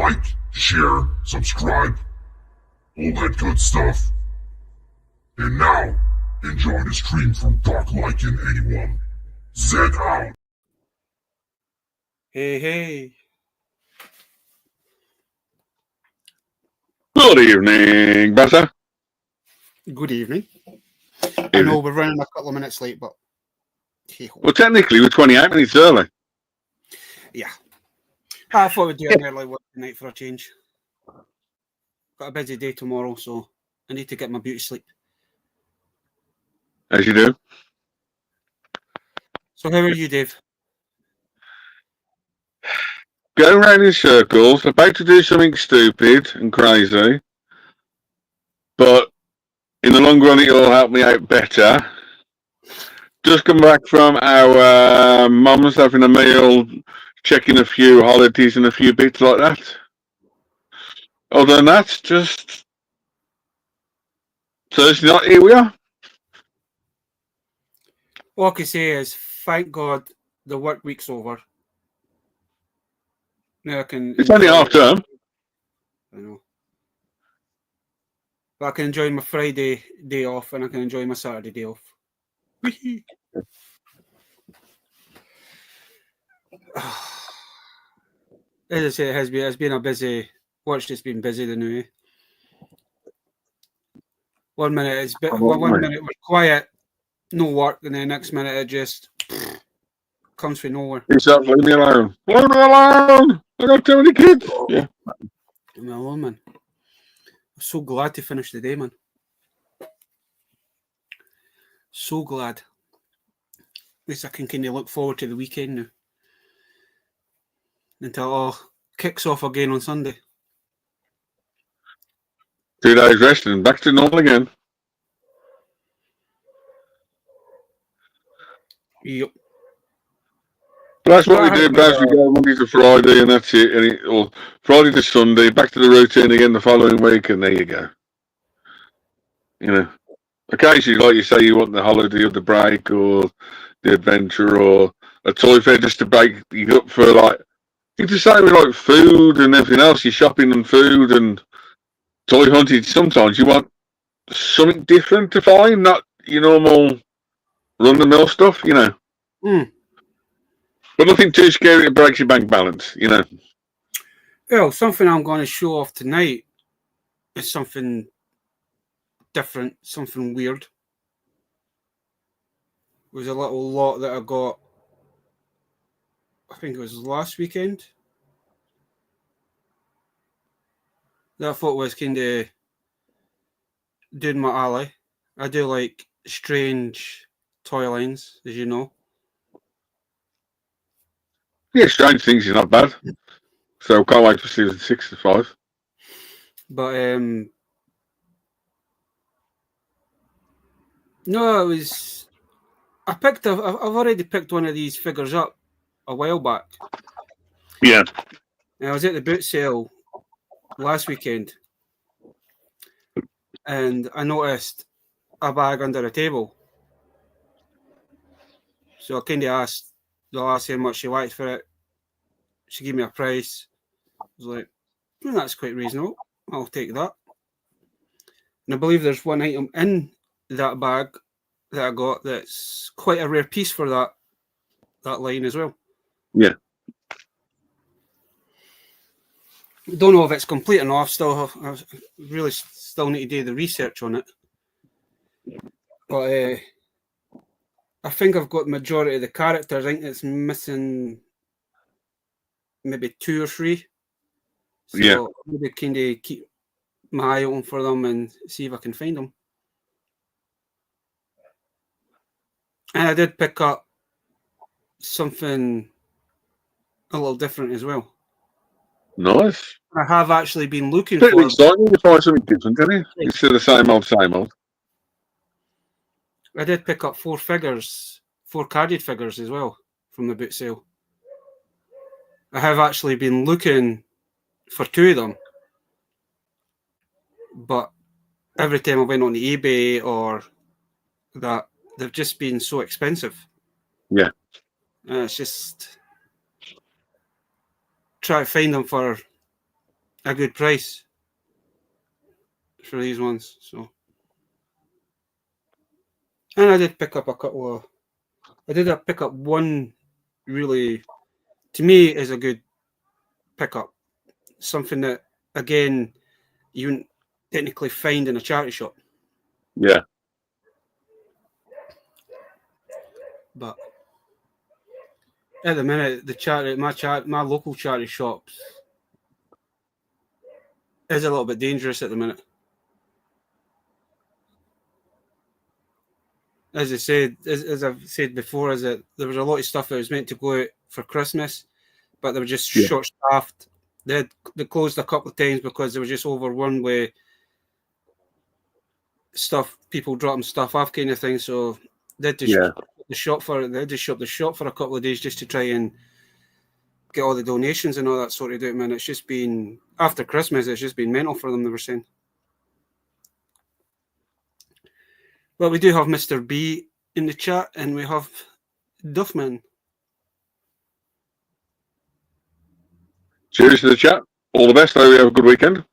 like, share, subscribe, all that good stuff. And now, enjoy the stream from Darklycan81. Z out. Hey. Good evening, Buster. Good evening. I know we're running a couple of minutes late, but hey-ho. Well, technically, we're 28 minutes early. Yeah. I thought we'd do an early work tonight for a change. Got a busy day tomorrow, so I need to get my beauty sleep. As you do. So how are you, Dave? Going round in circles, about to do something stupid and crazy, but in the long run, it'll help me out better. Just come back from our mum's having a meal, checking a few holidays and a few bits like that. Other than that, just Thursday night, here we are. All I can say is, thank God the work week's over. Now I can. It's only half term. I know. But I can enjoy my Friday day off and I can enjoy my Saturday day off. As I say, it's been a busy. Work's just been busy the new. 1 minute one minute we're quiet, no work, and then next minute it just comes from nowhere. Exactly, leave me alone. Leave me alone! I got too many kids. Yeah. I'm alone, man. I'm so glad to finish the day, man. So glad. At least I can kind of look forward to the weekend now. Until it all kicks off again on Sunday. 2 days resting and back to normal again. Yep. But that's what we do, Baz. We go Monday to Friday and that's it. Or Friday to Sunday, back to the routine again the following week, and there you go. You know, occasionally, like you say, you want the holiday or the break or the adventure or a toy fair just to break you up for, like, it's the same with like food and everything else. You're shopping and food and toy hunting. Sometimes you want something different to find, not your normal run-of-the-mill stuff, you know. But nothing too scary that breaks your bank balance, you know. Well, something I'm going to show off tonight is something different, something weird. It was a little lot that I got, I think it was last weekend, that I thought was kind of doing my alley. I do like strange toy lines, as you know. Yeah, strange things is not bad. So can't wait for season 6 to 5. But no, it was. I've already picked one of these figures up a while back. Yeah. And I was at the boot sale last weekend, and I noticed a bag under a table. So I kind of asked the lassie how much she liked for it. She gave me a price. I was like, that's quite reasonable. I'll take that. And I believe there's one item in that bag that I got that's quite a rare piece for that line as well. Yeah. Don't know if it's complete or not. I really still need to do the research on it. But I think I've got the majority of the characters. I think it's missing maybe 2 or 3. So yeah. maybe kind of keep my eye open for them and see if I can find them. And I did pick up something a little different as well. Nice. I have actually been looking for... for... exciting to find something different, isn't it? Instead of the same old, same old. I did pick up 4 carded figures as well from the boot sale. I have actually been looking for 2 of them. But every time I went on eBay or that, they've just been so expensive. Yeah. It's just try to find them for a good price for these ones. So, and I did pick up a couple of. I did pick up one really, to me, is a good pickup. Something that, again, you wouldn't technically find in a charity shop. Yeah. But at the minute, my local charity shops is a little bit dangerous at the minute. As I said, as I've said before, is that there was a lot of stuff that was meant to go out for Christmas, but they were just short-staffed. They closed a couple of times because they were just overrun with stuff, people dropping stuff off, kind of thing. So they just shut the shop for a couple of days just to try and get all the donations and all that sorted out. Man, it's just been after Christmas. It's just been mental for them. They were saying. Well, we do have Mr. B in the chat, and we have Duffman. Cheers to the chat. All the best. I hope you have a good weekend.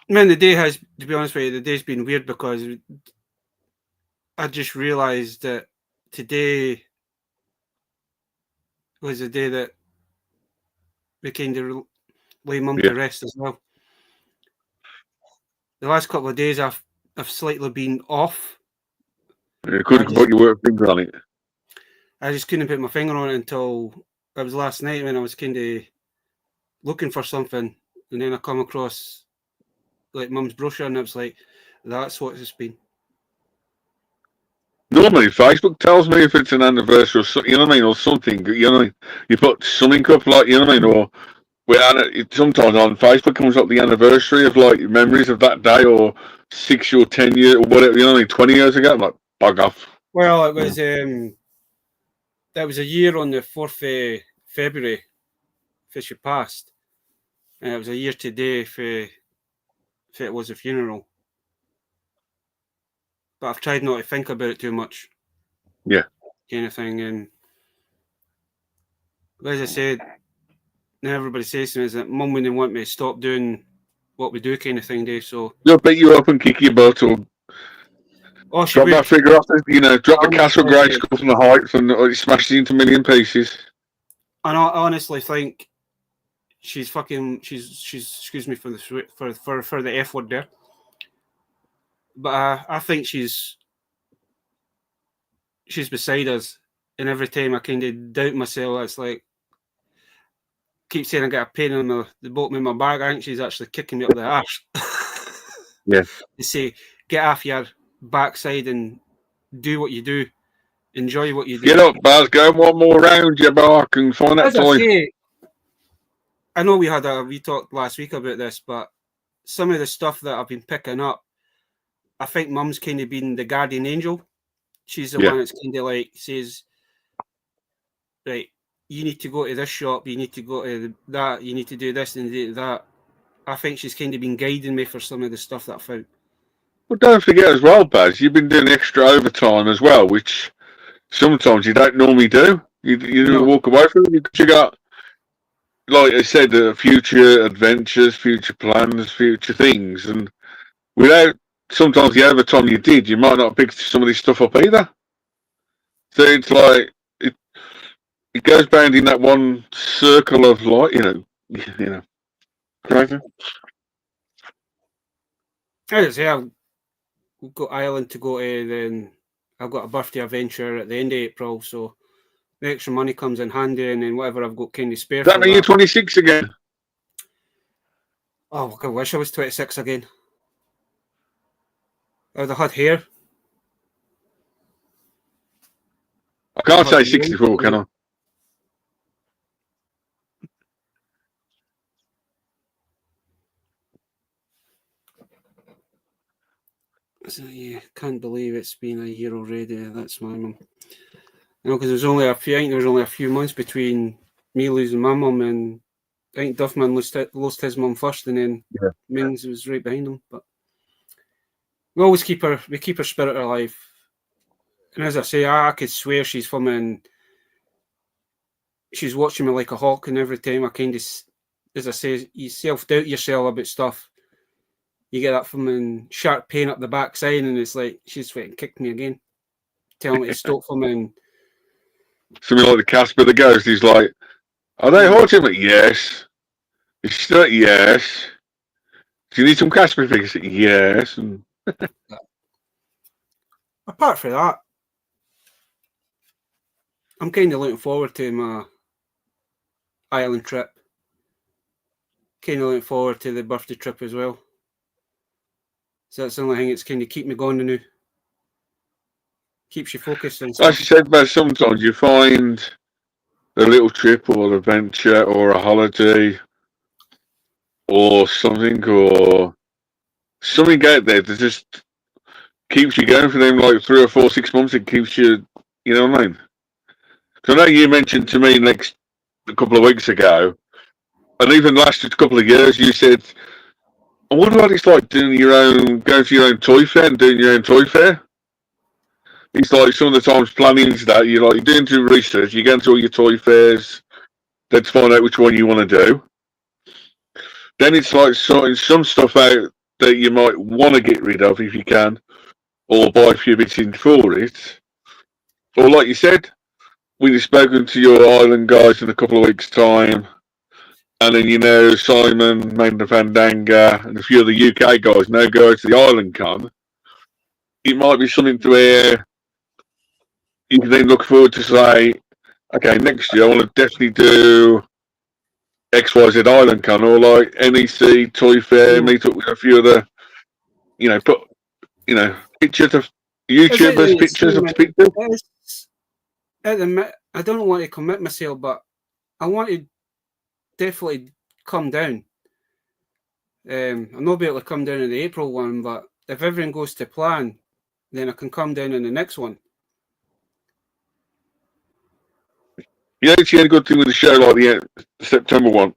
Man, the day has, to be honest with you, the day's been weird because I just realised that today was the day that we kind of lay Mum to rest as well. The last couple of days I've slightly been off. You couldn't put your finger on it. I just couldn't put my finger on it until it was last night when I was kind of looking for something, and then I come across like Mum's brochure, and it was like, that's what it's been. Normally, Facebook tells me if it's an anniversary or something, you know what I mean, or something. You know what I mean? You put something up, like, you know what I mean, or sometimes on Facebook comes up the anniversary of like memories of that day, or 6 or 10 years, or whatever. You know what I mean? 20 years ago, I'm like, bug off. Well, it was that was a year on the 4th of February, if she passed, and it was a year today if it was a funeral. But I've tried not to think about it too much. Yeah. Kind of thing. And as I said, now everybody says to me is that Mum wouldn't want me to stop doing what we do, kind of thing, Dave. So they'll beat you up and kick your butt, or drop that figure off, drop the Castle Grayskull from the heights and smash it into a million pieces. And I honestly think she's excuse me for the F word there, but I think she's beside us, and every time I kind of doubt myself, it's like keep saying I got a pain in the bottom of my back. I think she's actually kicking me up the arse. Yeah. To say, get off your backside and do what you do. Enjoy what you do. Get up, Baz. Go one more round your back and find that toy. I know we talked last week about this, but some of the stuff that I've been picking up, I think Mum's kind of been the guardian angel. She's the one that's kind of like says, right, you need to go to this shop, you need to go to that, you need to do this and do that. I think she's kind of been guiding me for some of the stuff that I found. Well, don't forget as well, Baz, you've been doing extra overtime as well, which sometimes you don't normally do. You walk away from it because you got, like I said, future adventures, future plans, future things, and without sometimes the overtime you did, you might not pick some of this stuff up either. So it's like it goes round in that one circle of like, you know, crazy. As I say, we've got Ireland to go to, then I've got a birthday adventure at the end of April, so the extra money comes in handy, and then whatever I've got kind of spare. That mean you're 26 again? Oh, I wish I was 26 again. I would have had hair. I can't say 64, can I? So, yeah, can't believe it's been a year already. That's my mum. You know, because there was only a few months between me losing my mum and I think Duffman lost his mum first, and then Mings was right behind him. But we always keep her spirit alive. And as I say, I could swear she's from in she's watching me like a hawk, and every time I kind of, as I say, you self-doubt yourself about stuff. You get that from sharp pain up the backside, and it's like she's waiting, kicked me again, telling me to stop for me. And something like the Casper the Ghost. He's like, "Are they haunting me?" Yes. Is she still? Yes. Do you need some Casper fix? Yes. And apart from that, I'm kind of looking forward to my island trip. Kind of looking forward to the birthday trip as well. So that's the only thing that's kind of keep me going now. Keeps you focused and stuff. Like you said, but sometimes you find a little trip or an adventure or a holiday or something out there that just keeps you going for them like 3 or 4, 6 months. It keeps you, you know what I mean? Because I know you mentioned to me a couple of weeks ago, and even last couple of years, you said, I wonder what it's like going to your own toy fair and doing your own toy fair. It's like some of the times planning that you're doing some research, you're going to all your toy fairs, then to find out which one you want to do. Then it's like sorting some stuff out that you might want to get rid of if you can, or buy a few bits in for it. Or like you said, when you've spoken to your island guys in a couple of weeks' time, and then Simon, Magna Fandanga, and a few of the UK guys now go to the Island Con, it might be something to where you can then look forward to say, okay, next year I want to definitely do XYZ Island Con, or like NEC Toy Fair, meet up with a few of the, put, pictures of YouTubers, pictures of pictures. At the minute, I don't want to commit myself, but I want to definitely come down. I'm not able to come down in the April one, but if everything goes to plan, then I can come down in the next one. Yeah, it's the good thing with the show like the September one,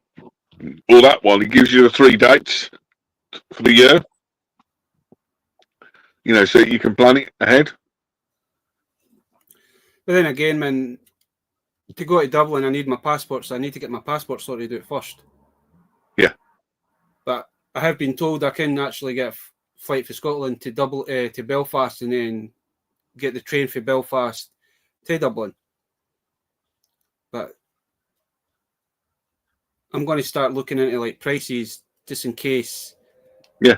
or that one, it gives you the 3 dates for the year. So you can plan it ahead. But then again, man, to go to Dublin, I need my passport, so I need to get my passport sorted out first. Yeah. But I have been told I can actually get a flight for Scotland to Belfast, and then get the train for Belfast to Dublin. But I'm going to start looking into prices just in case. Yeah.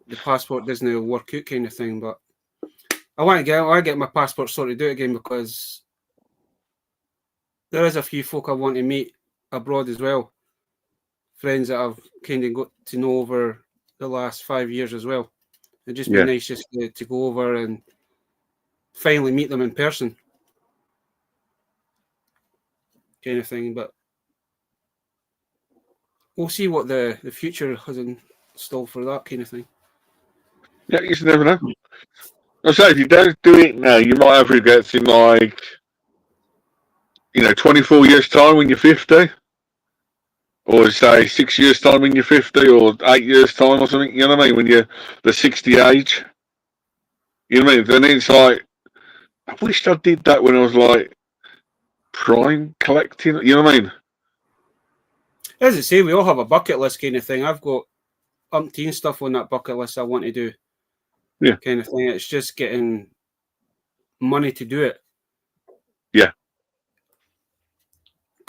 The passport doesn't work out, kind of thing. But I want to get my passport sorted out again, because there is a few folk I want to meet abroad as well. Friends that I've kind of got to know over the last 5 years as well. It'd just be nice just to go over and finally meet them in person, kind of thing. But we'll see what the future has in store for that kind of thing. Yeah, you never know. I say, if you don't do it now, you might have regrets in 24 years' time when you're 50. Or say 6 years' time when you're 50, or 8 years' time or something, you know what I mean? When you're the 60 age. You know what I mean? Then it's like, I wished I did that when I was prime collecting, you know what I mean? As I say, we all have a bucket list kind of thing. I've got umpteen stuff on that bucket list I want to do. Yeah. Kind of thing. It's just getting money to do it. Yeah.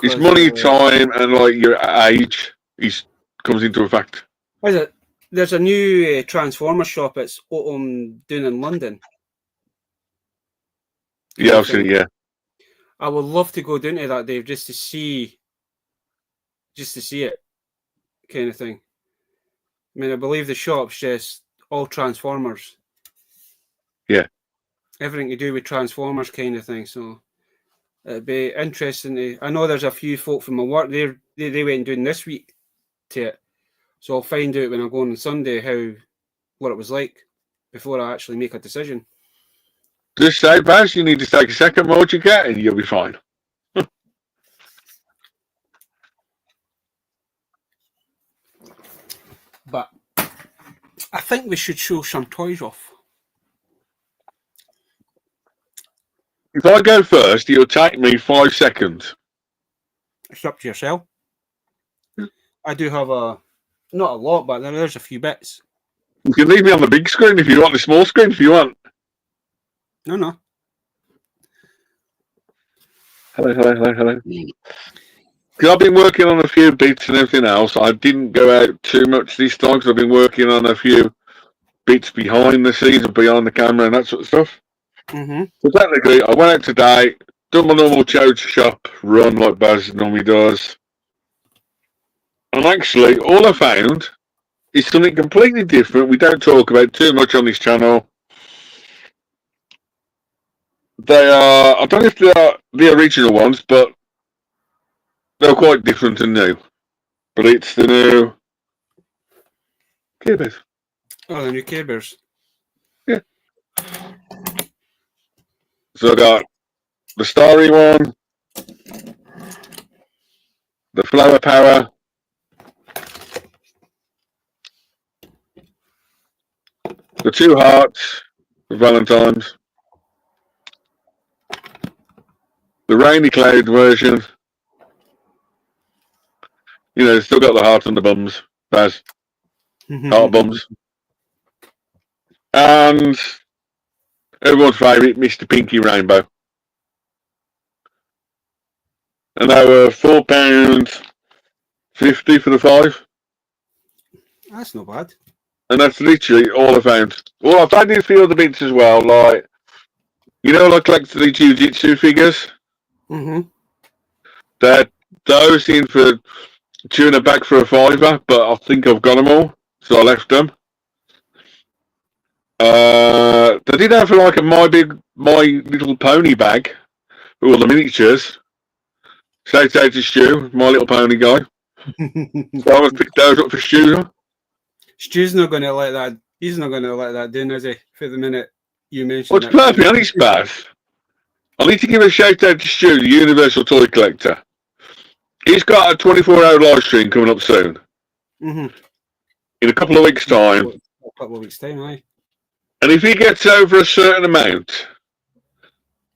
It's money, time, and your age comes into effect. Is it? There's a new Transformer shop at Autumn down in London. Yeah, I've seen it, yeah. I would love to go down to that, Dave, just to see it, kind of thing. I mean, I believe the shop's just all Transformers. Yeah. Everything to do with Transformers, kind of thing. So it'd be interesting. I know there's a few folk from my work. They went doing this week to it, so I'll find out when I go on Sunday what it was like before I actually make a decision. Just say, Baz, you need to take a second mold you get, and you'll be fine. But I think we should show some toys off. If I go first, it'll take me 5 seconds. It's up to yourself. I do have not a lot, but there's a few bits. You can leave me on the big screen if you want, the small screen if you want. No. Hello. Because I've been working on a few bits and everything else. I didn't go out too much this time because I've been working on a few bits behind the scenes and behind the camera and that sort of stuff. Mm-hmm. So technically, I went out today, done my normal charity shop run like Baz normally does. And actually, all I found is something completely different. We don't talk about too much on this channel. They are, I don't know if they are the original ones, but they're quite different and new. But it's the new Care Bears. Oh, the new Care Bears. Yeah. So I got the Starry one, the Flower Power, the Two Hearts for Valentine's, the Rainy Cloud version. You know, still got the heart on the bums, Baz. Heart bums. And everyone's favourite, Mr. Pinky Rainbow. And they were £4.50 for the 5. That's not bad. And that's literally all I found. Well, I found a few other bits as well, like, you know, like the Jiu-Jitsu figures? Mm-hmm. Those in for tuning it back for a £5, but I think I've got them all, so I left them. They did have like a My Little Pony bag with all the miniatures. Shout out to Stu, My Little Pony guy. So I was picked those up for Stu. Stu's not going to let that. He's not going to let that do, is he? For the minute you mentioned. Well, it's perfectly honest, Baz. I need to give a shout out to Stu, the Universal Toy Collector. He's got a 24-hour live stream coming up soon. Mm-hmm. In a couple of weeks' time. A couple of weeks' time, aye. And if he gets over a certain amount,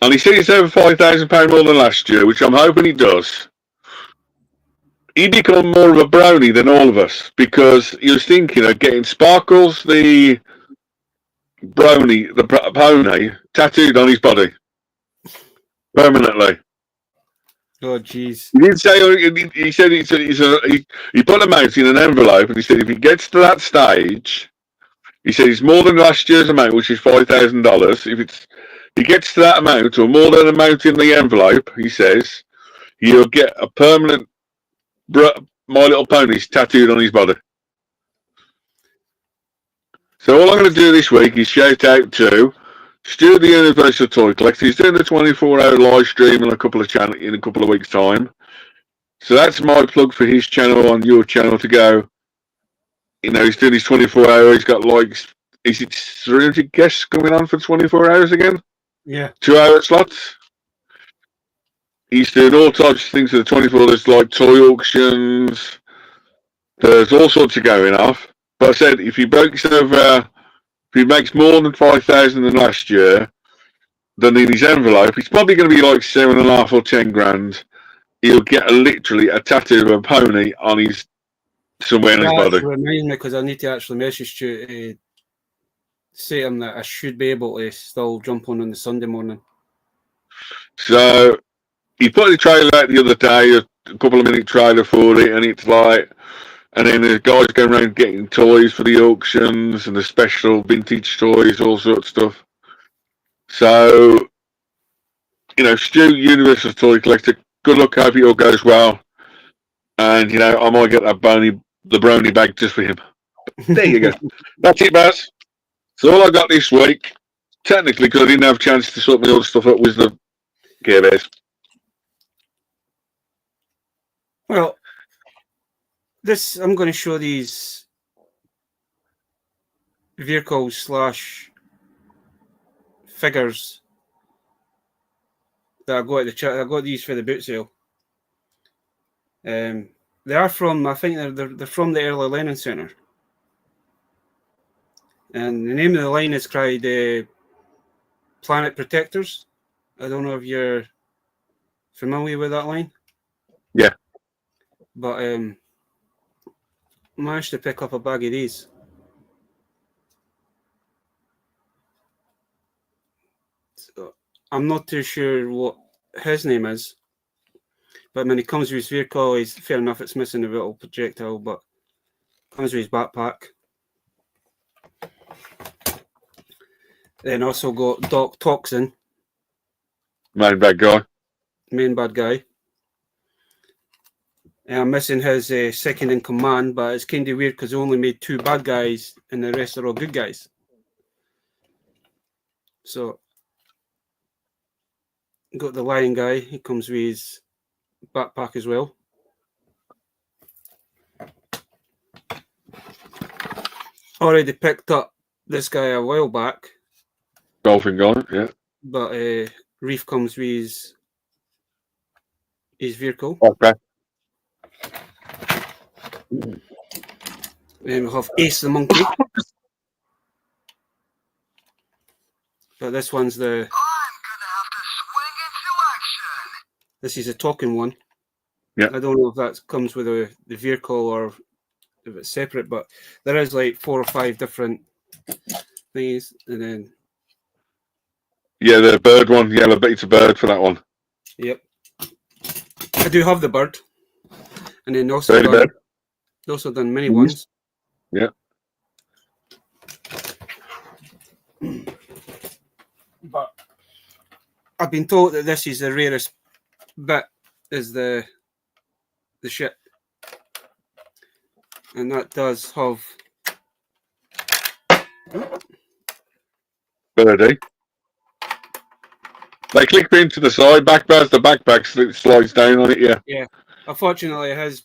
and he says it's over £5,000 more than last year, which I'm hoping he does, he become more of a brony than all of us, because he was thinking of getting Sparkles, the brony, the pony, tattooed on his body permanently. Oh, jeez. He did say, he said he put them out in an envelope, and he said if he gets to that stage, he said it's more than last year's amount, which is $5,000. If he gets to that amount, or more than the amount in the envelope, he says, he'll get a permanent My Little Ponies tattooed on his body. So all I'm going to do this week is shout out to Stu, the Universal Toy Collector. He's doing a 24-hour live stream in a couple of weeks' time. So that's my plug for his channel on your channel to go. You know, he's doing his 24-hour. He's got like, is it 300 guests coming on for 24 hours again? Yeah. 2-hour slots. He's doing all types of things for the 24. There's like toy auctions. There's all sorts of going off. But I said, if he makes more than 5,000 than last year, then in his envelope, it's probably going to be like 7.5 or 10 grand. He'll get literally a tattoo of a pony on his somewhere in his body. Remind me, because I need to actually message you to say to him that I should be able to still jump on the Sunday morning. So he put the trailer out the other day, a couple of minute trailer for it, and it's like, and then the guys going around getting toys for the auctions and the special vintage toys, all sorts of stuff. So, you know, Stu, Universal Toy Collector, good luck, hope it all goes well. And, you know, I might get that the brony bag just for him. There you go. That's it, Baz. So all I got this week, technically, because I didn't have a chance to sort my other stuff up, was the Care Bears. Well, I'm going to show these vehicles / figures that I got at the chat. I got these for the boot sale. They are from, I think they're from the Early Learning Centre. And the name of the line is called Planet Protectors. I don't know if you're familiar with that line. Yeah. but managed to pick up a bag of these. So, I'm not too sure what his name is, but when he comes with his vehicle, he's fair enough. It's missing the little projectile, but comes with his backpack. Then also got Doc Toxin, Main bad guy. main bad guy. And I'm missing his second in command, but it's kind of weird because they only made 2 bad guys and the rest are all good guys. So, got the lion guy. He comes with his backpack as well. Already picked up this guy a while back. Dolphin guy, yeah. But Reef comes with his vehicle. Okay. Then we have Ace the monkey. But this one's the... I'm gonna have to swing into action. This is a talking one. Yeah. I don't know if that comes with the vehicle or if it's separate, but there is like 4 or 5 different things. And then... Yeah, the bird one. Yellow, but it's a bird for that one. Yep. I do have the bird. And then also done many ones. Yeah. But I've been told that this is the rarest bit, is the ship. And that does have... Birdie. They click into the side backpack. The backpack slides down on it. Yeah. Yeah. Unfortunately, his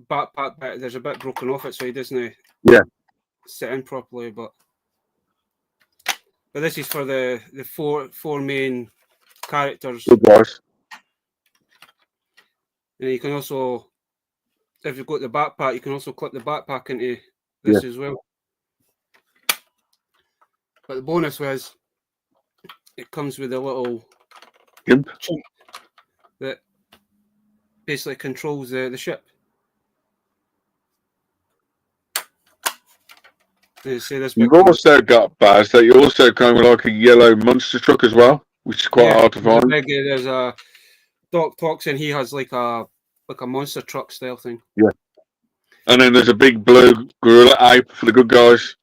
backpack bit, there's a bit broken off it, so he doesn't sit in properly. But this is for the four main characters. Good guys. And you can also, if you've got the backpack, you can also clip the backpack into this as well. But the bonus was, it comes with a little Gimp that basically controls the ship. You've also got Baz that you also come with like a yellow monster truck as well, which is quite hard to find. There's a Doc Toxin. He has like a monster truck style thing. Yeah. And then there's a big blue gorilla ape for the good guys,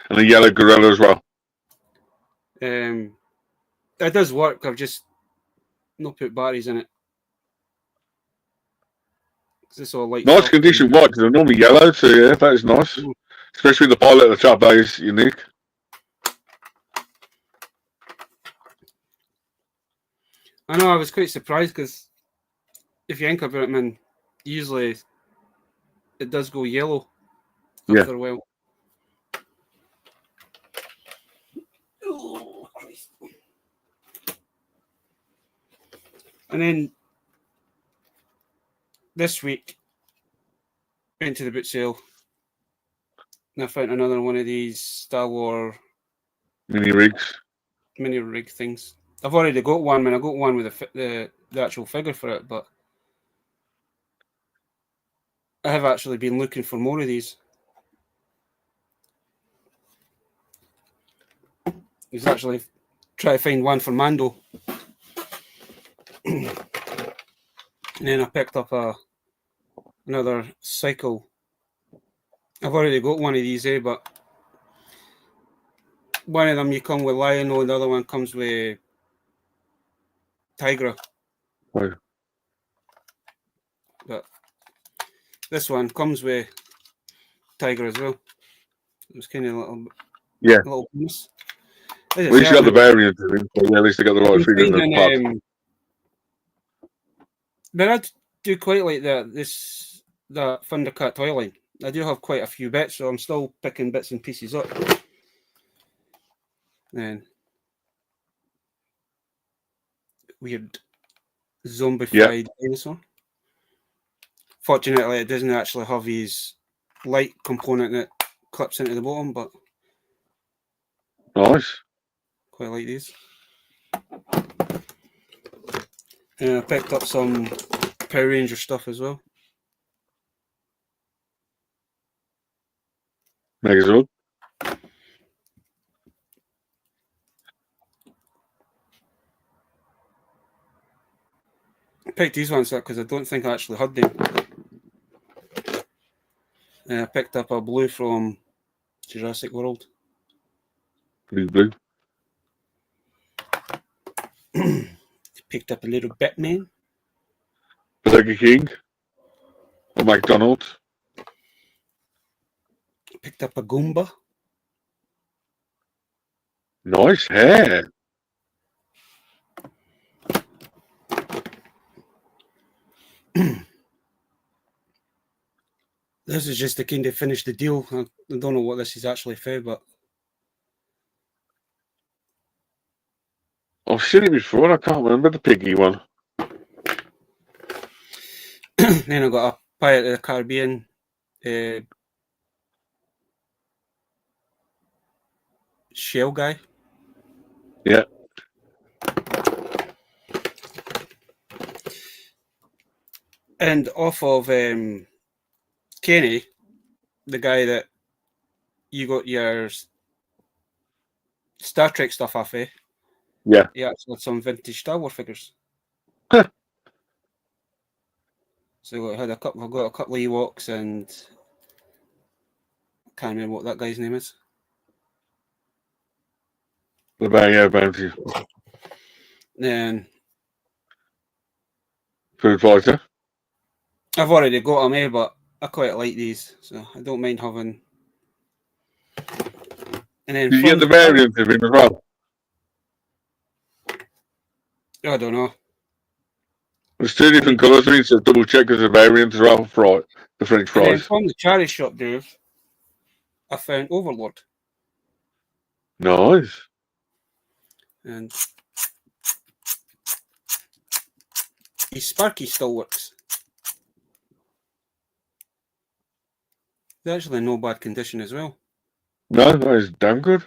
and a yellow gorilla as well. It does work. I've just not put batteries in it. It's all like nice condition white because they're normally yellow, so yeah, that is nice. Especially the pilot at the top, that is unique. I know, I was quite surprised because if you think about it, man, usually it does go yellow after a while. Oh, Christ. And then this week, went to the boot sale, and I found another one of these Star Wars mini rig things. I've already got one, I got one with the actual figure for it, but I have actually been looking for more of these. He's actually trying to find one for Mando. And then I picked up another cycle. I've already got one of these, but one of them you come with Lionel, and the other one comes with Tigra. Oh. But this one comes with Tiger as well. It was kind of a little bonus. At least you got the variant of him, so at least they got the right figure. But I do quite like the Thundercat toy line. I do have quite a few bits, so I'm still picking bits and pieces up. Then weird zombified dinosaur. Fortunately, it doesn't actually have his light component that clips into the bottom, but nice. Quite like these. And I picked up some Power Ranger stuff as well. Make as well. I picked these ones up because I don't think I actually had them. I picked up a blue from Jurassic World. Blue. Picked up a little Batman. Burger King. Or McDonald's. Picked up a Goomba. Nice hair. This is just to kind of finish the deal. I don't know what this is actually for, but I've seen it before. I can't remember the piggy one. then I got a Pirate of the Caribbean shell guy. Yeah. And off of Kenny, the guy that you got your Star Trek stuff off of, Yeah. he actually had some vintage Star Wars figures. Huh. So I've got a couple of Ewoks, and I can't remember what that guy's name is. Bounty. Then Food fighter. I've already got them, but I quite like these, so I don't mind having. And then Did you get the variant of him as well? I don't know. There's two different colours. We need to double check as a variant as well. For the French And then fries. from the charity shop, Dave, I found Overlord. Nice. And his Sparky still works. They're actually in no bad condition as well. No, that is damn good.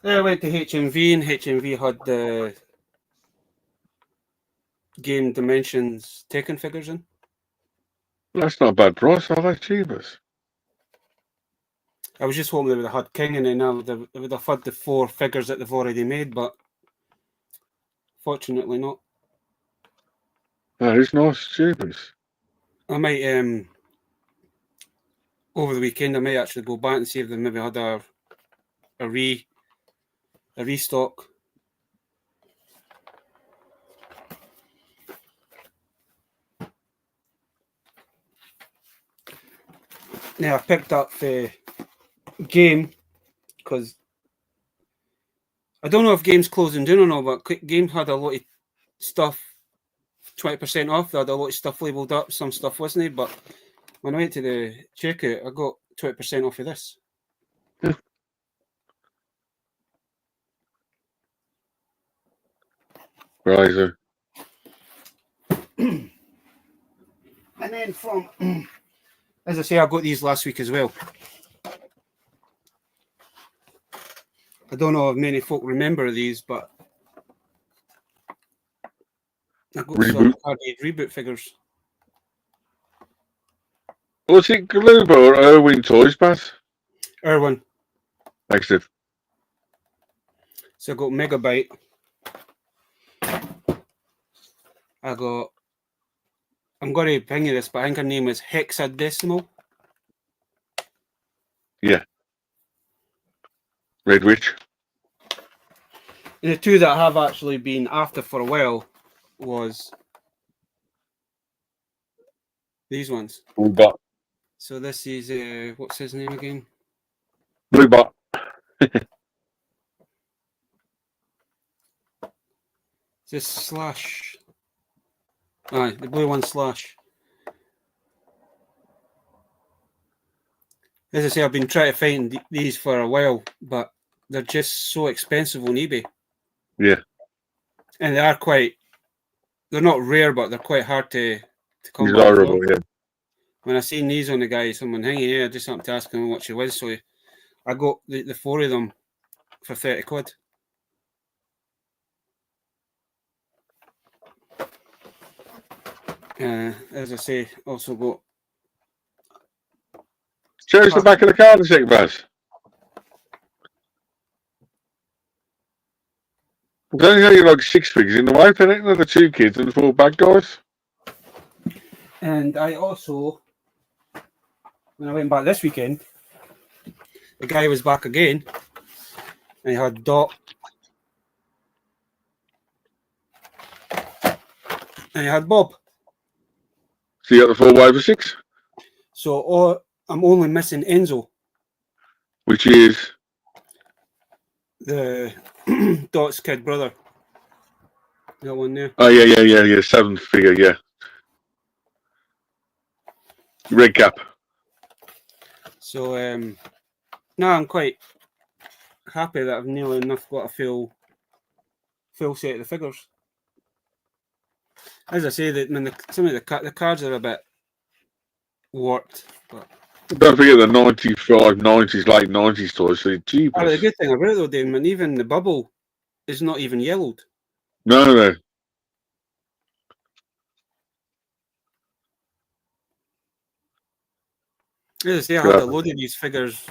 Then I went to HMV, and HMV had the Game Dimensions Taken figures in. That's not a bad price. I like cheapest. I was just hoping they would have had King, and then they would have had the 4 figures that they've already made, but fortunately not. That is nice, cheapest. I might over the weekend I might actually go back and see if they maybe had a restock. Now I picked up the Game because I don't know if Game's closing down or not, but Game had a lot of stuff 20% off. They had a lot of stuff labelled up, some stuff wasn't, but when I went to the checkout, I got 20% off of this. Right. And then from, as I say, I got these last week as well. I don't know if many folk remember these, but I got some arcade reboot figures. Was it Globo or Irwin Toys, Pat? Irwin. Excellent. So I got Megabyte. I'm going to ping you this, but I think her name is Hexadecimal. Yeah. Red Witch. And the two that I have actually been after for a while was these ones. Blue Bot. So this is, what's his name again? Blue Bot. This Slash. Aye, the blue one Slash. As I say, I've been trying to find these for a while, but they're just so expensive on eBay. Yeah. And they are they're not rare, but they're quite hard to come by. Desirable, yeah. when I seen these on the guy, someone hanging here, I just happened to ask him what she was. So I got the 4 of them for 30 quid. As I say, also got. Show us the back of the card, a sec, Baz. There's only like 6 figures in the wife, isn't it? The 2 kids and the 4 bad guys. And I also, when I went back this weekend, the guy was back again, and he had Dot, and he had Bob. So you got the 4 wives of 6? So I'm only missing Enzo, which is the Dot's kid brother. That one there. Oh yeah, 7th figure, yeah. Red cap. So no, I'm quite happy that I've nearly enough got a full set of the figures. As I say, that some of the cards are a bit warped, but Don't forget the 95, 90s, late 90s toys. So cheap. the good thing about it though, Damon, even the bubble is not even yellowed. No. As I say, I had a load of these figures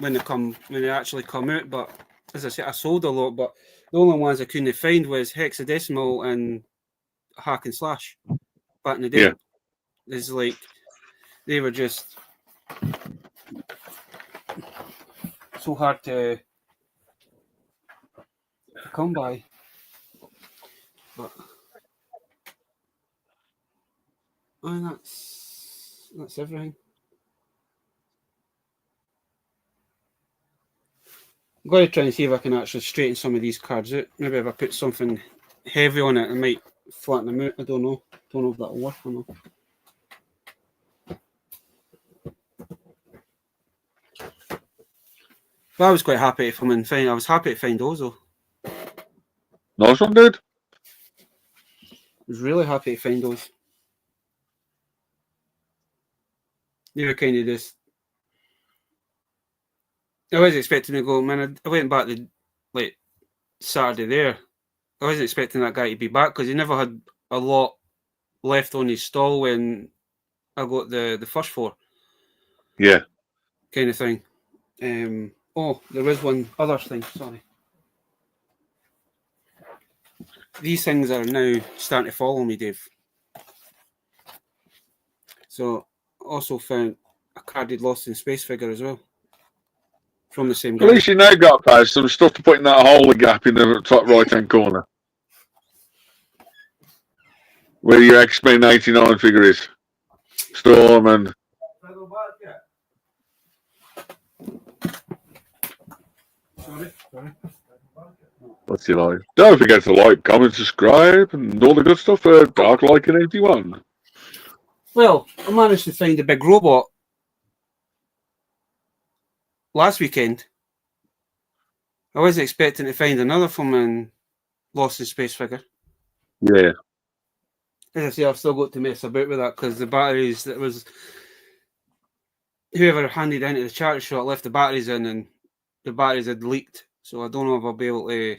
when they actually come out, but as I say, I sold a lot, but the only ones I couldn't find was Hexadecimal and Hack and Slash back in the day. Yeah. It's like they were just so hard to come by. But that's everything. I'm going to try and see if I can actually straighten some of these cards out. Maybe if I put something heavy on it, I might flatten them out. I don't know. Don't know if that'll work or not. But I was quite happy to come and find. I was happy to find Ozo. Nice one, dude. I was really happy to find those. They were kind of just. I was expecting to go, man. I went back the Saturday there. I wasn't expecting that guy to be back because he never had a lot left on his stall when I got the first 4. Yeah. Kind of thing. There was one other thing. Sorry. These things are now starting to follow me, Dave. So, also found a carded Lost in Space figure as well. From the same guy. At least you now got past some stuff to put in that hole gap in the top right-hand corner. Where your X-Men 89 figure is. Storm and... Sorry. What's your like? Don't forget to like, comment, subscribe, and all the good stuff for Darklycan81. Well, I managed to find a big robot last weekend. I wasn't expecting to find another from a Lost in Space figure. Yeah. As I say, I've still got to mess about with that because the batteries that was whoever handed into the charity shop left the batteries in and the batteries had leaked. So I don't know if I'll be able to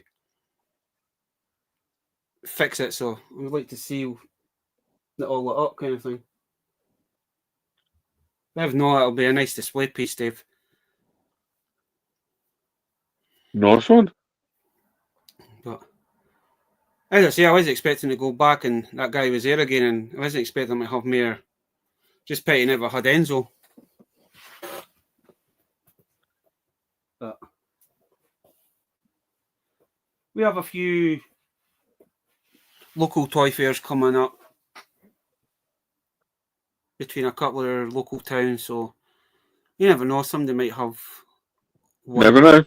fix it. So I would like to see it all lit up kind of thing. If not, it'll be a nice display piece, Dave. Nice one. But as I say, I was expecting to go back and that guy was there again, and I wasn't expecting to have more. Just pity never had Enzo. But we have a few local toy fairs coming up between a couple of local towns, so you never know, somebody might have one. Never know.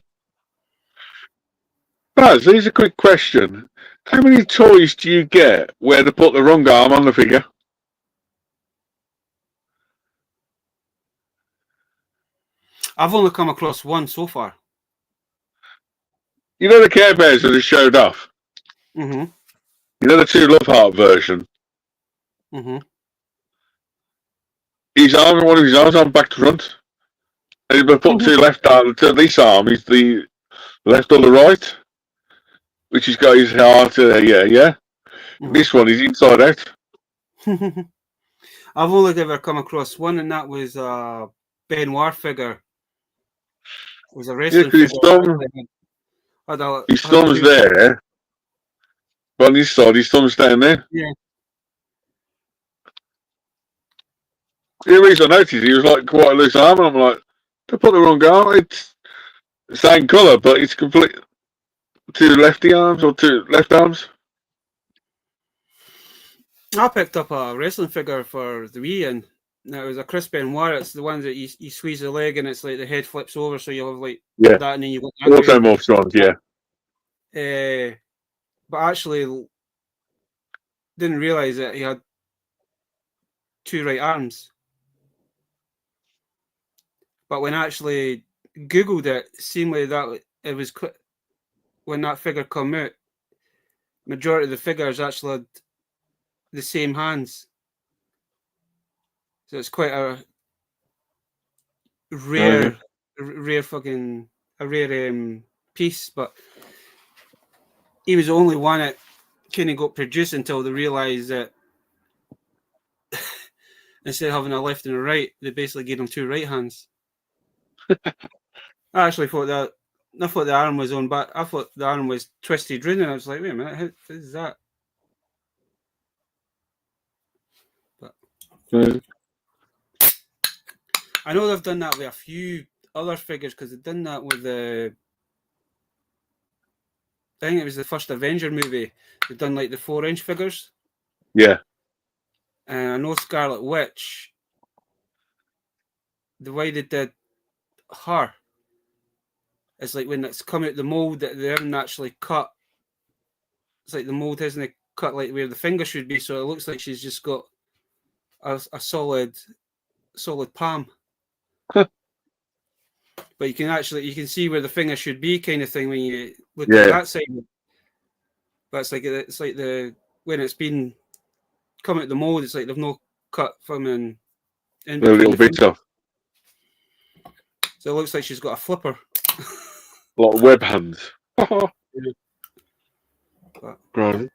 Baz, here's a quick question. How many toys do you get where they put the wrong arm on the figure? I've only come across one so far. You know the Care Bears that they showed off? Mm-hmm. You know the 2 Love Heart version? Mm-hmm. his arm, one of his arms on back to front. And he put two left arm. To this arm is the left or the right, which has got his heart. Yeah. This one is inside out. I've only ever come across one, and that was Benoit figure. It was a wrestling figure. His thumb's there, but on this side, his thumb's down there. Yeah. The reason I noticed, he was like quite a loose arm, and I'm like, they put the wrong arm. It's the same colour, but it's complete. Two lefty arms or two left arms. I picked up a wrestling figure for the Wii, and it was a Chris Benoit. It's the ones that you squeeze the leg and it's like the head flips over, so you have like that, and then you got also more strong, yeah. But actually, didn't realise that he had two right arms. But when I actually Googled it, seemingly that it was when that figure come out, majority of the figures actually had the same hands. So it's quite a rare piece. But he was the only one that kind of got produced until they realised that instead of having a left and a right, they basically gave him two right hands. I actually thought that. I thought the arm was on back. I thought the arm was twisted round, and I was like, "Wait a minute, how is that?" But I know they've done that with a few other figures because they've done that with the. I think it was the first Avenger movie. They've done like the 4-inch figures. Yeah. And I know Scarlet Witch. The way they did her. It's like when it's come out the mold that they haven't actually cut. It's like the mold hasn't cut like where the finger should be, so it looks like she's just got a solid palm. But you can see where the finger should be, kind of thing, when you look at that side. But it's like when it's been come out the mold, it's like they've no cut from in little bits off. So it looks like she's got a flipper. Like web hands. Right.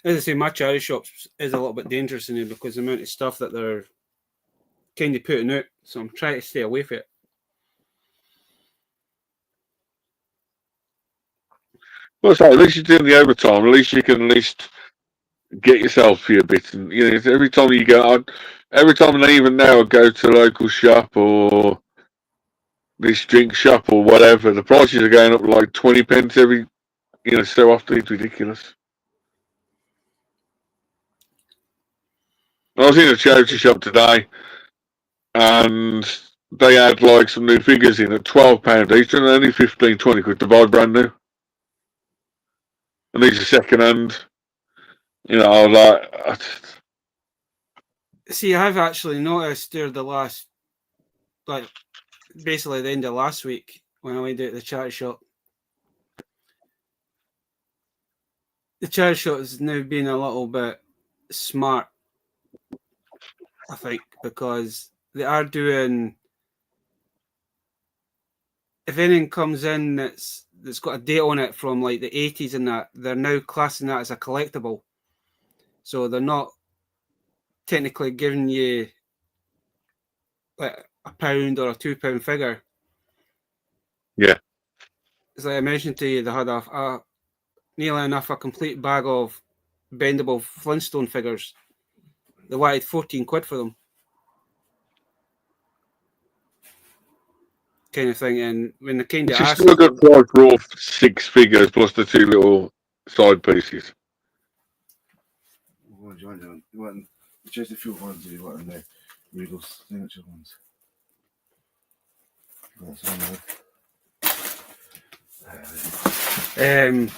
As I say, my charity shops is a little bit dangerous in here because the amount of stuff that they're kind of putting out. So I'm trying to stay away from it. Well, so at least you're doing the overtime. At least you can at least get yourself a few bits. And every time you go out, every time I even now go to a local shop or this drink shop or whatever, the prices are going up like 20 pence every, so often. It's ridiculous. I was in a charity shop today, and they had like some new figures in at £12 each, and only 15-20 quid to buy brand new. And these are second hand. I was like, see, I've actually noticed during the last, like, basically the end of last week when I went out to the charity shop. The charity shop has now been a little bit smart, I think, because they are doing. If anything comes in that's got a date on it from like the 80s and that, they're now classing that as a collectible. So they're not technically giving you like £1 or a £2 figure. Yeah. As I mentioned to you, they had a nearly enough a complete bag of bendable Flintstone figures. They wanted 14 quid for them. Kind of thing, and when they kind of asked, still a good price for all 6 figures plus the 2 little side pieces. What do you want? Just a few ones you want in the Regal signature ones. That's on there.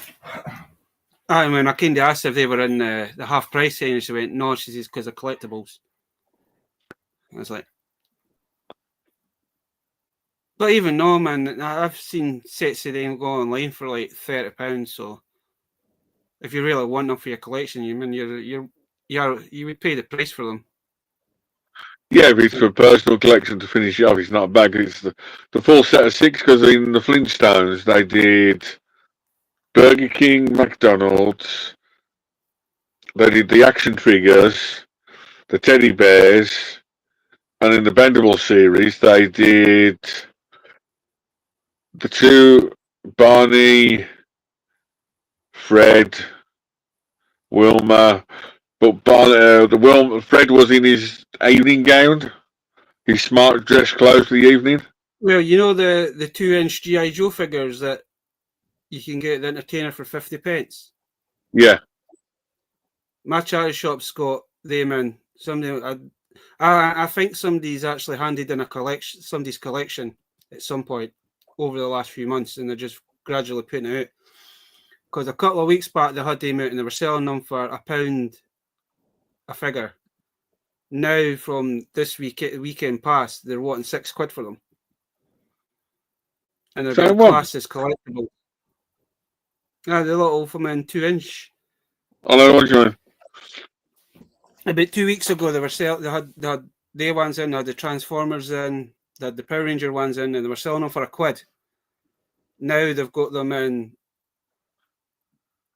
I mean, I kind of asked if they were in the half price thing, and she went, "No, she says because of collectibles." I was like, but even no, man, I've seen sets of them go online for like £30. So if you really want them for your collection, you would pay the price for them. Yeah, if it's for personal collection to finish it off, it's not bad. It's the full set of 6, because in the Flintstones they did Burger King, McDonald's, they did the action figures, the teddy bears, and in the Bendable series they did the 2 Barney, Fred, Wilma, but Fred was in his evening gown, his smart dress clothes for the evening. Well, you know the 2-inch G.I. Joe figures that you can get at the Entertainer for 50p? Yeah. My charity shop's got them in. I think somebody's actually handed in somebody's collection at some point over the last few months, and they're just gradually putting it out. Because a couple of weeks back they had them out and they were selling them for £1 a figure. Now, from this weekend past, they're wanting £6 for them, and they're being classed as collectible. Yeah, the little from in 2-inch. I know what you mean. About 2 weeks ago, they were selling. They had their ones in. They had the Transformers in. They had the Power Ranger ones in, and they were selling them for £1. Now they've got them in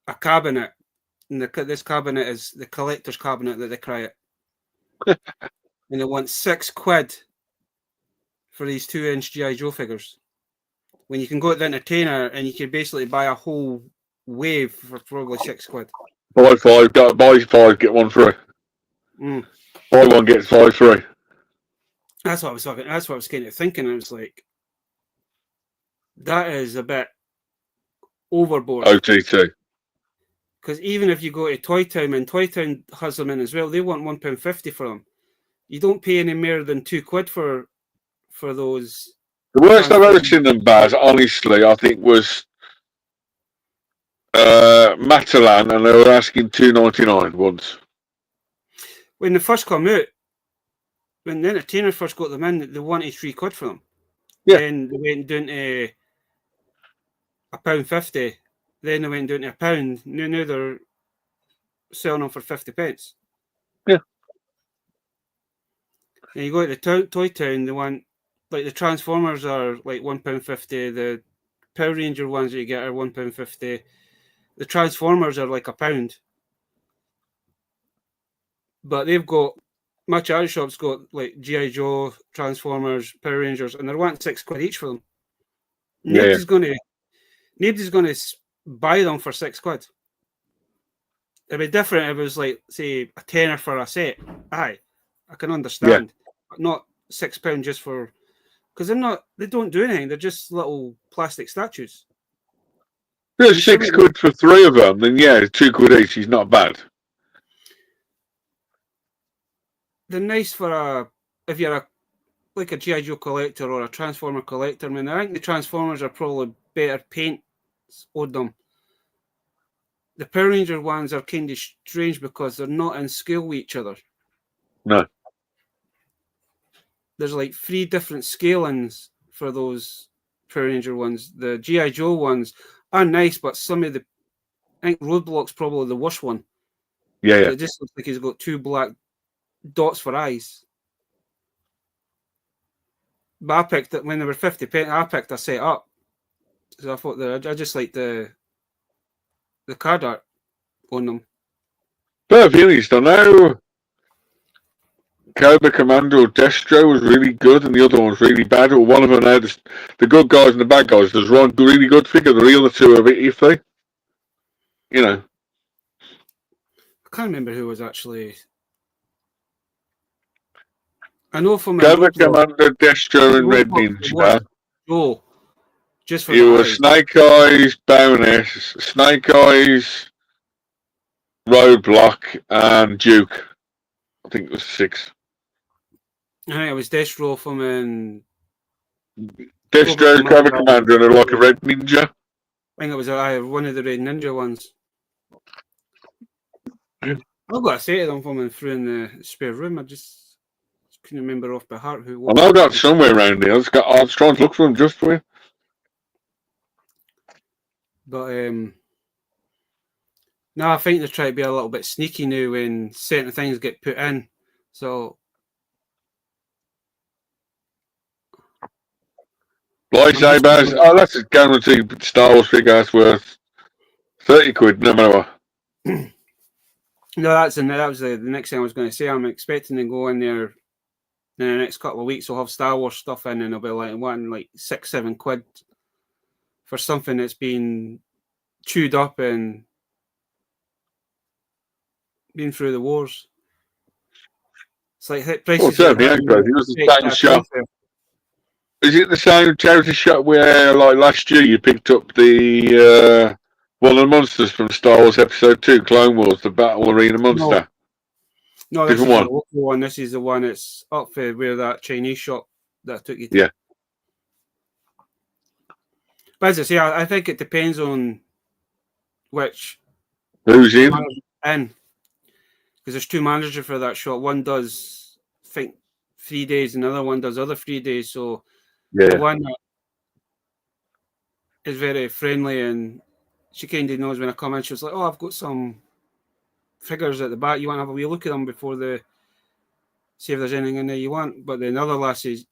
a cabinet, and this cabinet is the collector's cabinet that they cry it. And they want £6 for these 2-inch G.I. Joe figures. When you can go to the Entertainer and you can basically buy a whole wave for probably £6. Buy 5, get 1 free. Buy 1, get 5 free. That's what I was talking. That's what I was kind of thinking. I was like, that is a bit overboard. OTT. Because even if you go to Toy Town, and Toy Town has them in as well, they want £1.50 for them. You don't pay any more than £2 for those. The worst I've ever seen them, Baz, honestly, I think was Matalan, and they were asking $2.99 once. When they first come out, when the Entertainer first got them in, they wanted £3 for them. Yeah. Then they went down to £1.50. Then they went down to £1. Now they're selling them for 50p. Yeah. And you go to the Toy Town, they want, like, the Transformers are like £1.50. The Power Ranger ones that you get are £1.50. The Transformers are like £1. But they've got, my charity shop's got like G.I. Joe, Transformers, Power Rangers, and they're wanting £6 each for them. Nobody's gonna buy them for £6. It'd be different if it was like, say, a tenner for a set. Aye, I can understand, but not £6 just for, because they don't do anything. They're just little plastic statues. Yeah, £6 for 3 of them. Then yeah, £2 each is not bad. They're nice for if you're like a G.I. Joe collector or a Transformer collector. I mean, I think the Transformers are probably better paints on them. The Power Ranger ones are kind of strange because they're not in scale with each other. No. There's like 3 different scalings for those Power Ranger ones. The G.I. Joe ones are nice, but some of I think Roadblock's probably the worst one. Yeah. It just looks like he's got 2 black dots for eyes. But I picked it when they were 50p. I picked a set up. So I thought I just like the card art on them. But to be honest, I know Cobra Commander or Destro was really good and the other one was really bad. Or one of them had the good guys and the bad guys. There's one really good figure. The other 2 are a bit iffy. You know. I can't remember who was actually. I know from Cobra Commander, Destro, and Red Ninja. Oh, just for it was Snake Eyes, Bonus, Snake Eyes, Roadblock, and Duke. I think it was 6. I think it was Destro from Destro, Cobra Commander, and like a Red Ninja. I think it was one of the Red Ninja ones. I've got a set of them from through in the spare room. I just couldn't remember off by heart who it was. I know that somewhere around here. I was trying to look for them just for you. But No, I think they're trying to be a little bit sneaky now when certain things get put in. So, Lightsabers. Oh, that's a guaranteed Star Wars figure. That's worth 30 quid, no matter what. No, that was the next thing I was going to say. I'm expecting to go in there in the next couple of weeks. We'll have Star Wars stuff in, and it'll be like 6-7 quid for something that's been chewed up and been through the wars. It's like prices. Certainly, it was the same shop. Is it the same charity shop where, like last year, you picked up the one of the monsters from Star Wars Episode 2, Clone Wars, the Battle Arena monster? No, this is the local one. This is the one that's up for where that Chinese shop that I took you to. Yeah. But as I say, I think it depends on which who's in. Because there's two managers for that shop. One does, I think, 3 days, and another one does other 3 days. So the one that is very friendly, and she kind of knows when I come in. She was like, "Oh, I've got some figures at the back. You want to have a wee look at them before see if there's anything in there you want." But then the other lassie,